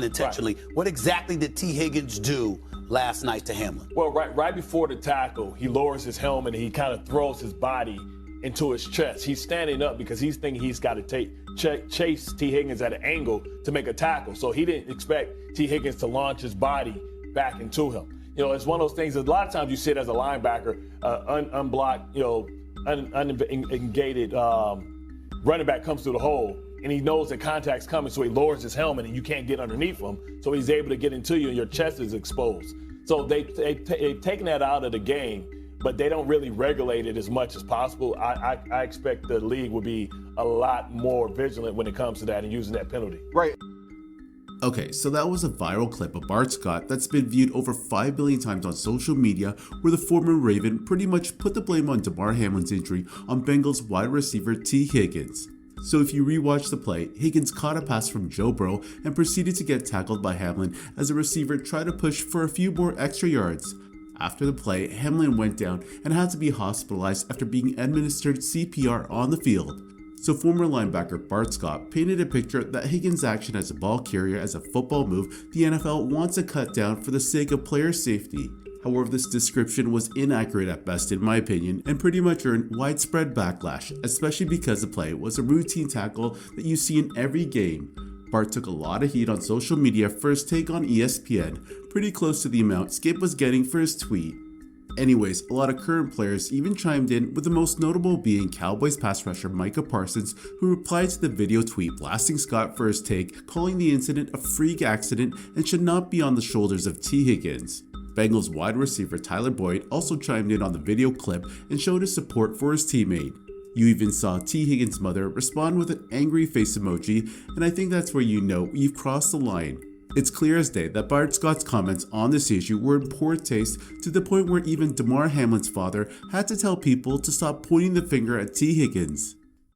unintentionally. Right. What exactly did T. Higgins do last night to Hamlin? Well, right before the tackle, he lowers his helmet and he kind of throws his body into his chest. He's standing up because he's thinking he's got to chase T. Higgins at an angle to make a tackle. So he didn't expect T. Higgins to launch his body back into him. You know, it's one of those things that a lot of times you sit as a linebacker, unblocked, unengaged running back comes through the hole, and he knows that contact's coming, so he lowers his helmet and you can't get underneath him. So he's able to get into you and your chest is exposed. So they've taken that out of the game, but they don't really regulate it as much as possible. I expect the league will be a lot more vigilant when it comes to that and using that penalty. Right. Okay, so that was a viral clip of Bart Scott that's been viewed over 5 billion times on social media, where the former Raven pretty much put the blame on Damar Hamlin's injury on Bengals wide receiver T. Higgins. So if you rewatch the play, Higgins caught a pass from Joe Burrow and proceeded to get tackled by Hamlin as the receiver tried to push for a few more extra yards. After the play, Hamlin went down and had to be hospitalized after being administered CPR on the field. So former linebacker Bart Scott painted a picture that Higgins' action as a ball carrier as a football move the NFL wants to cut down for the sake of player safety. However, this description was inaccurate at best in my opinion and pretty much earned widespread backlash, especially because the play was a routine tackle that you see in every game. Bart took a lot of heat on social media for his take on ESPN, pretty close to the amount Skip was getting for his tweet. Anyways, a lot of current players even chimed in, with the most notable being Cowboys pass rusher Micah Parsons, who replied to the video tweet blasting Scott for his take, calling the incident a freak accident and should not be on the shoulders of T. Higgins. Bengals wide receiver Tyler Boyd also chimed in on the video clip and showed his support for his teammate. You even saw T. Higgins' mother respond with an angry face emoji, and I think that's where you know you've crossed the line. It's clear as day that Bart Scott's comments on this issue were in poor taste, to the point where even Damar Hamlin's father had to tell people to stop pointing the finger at T. Higgins.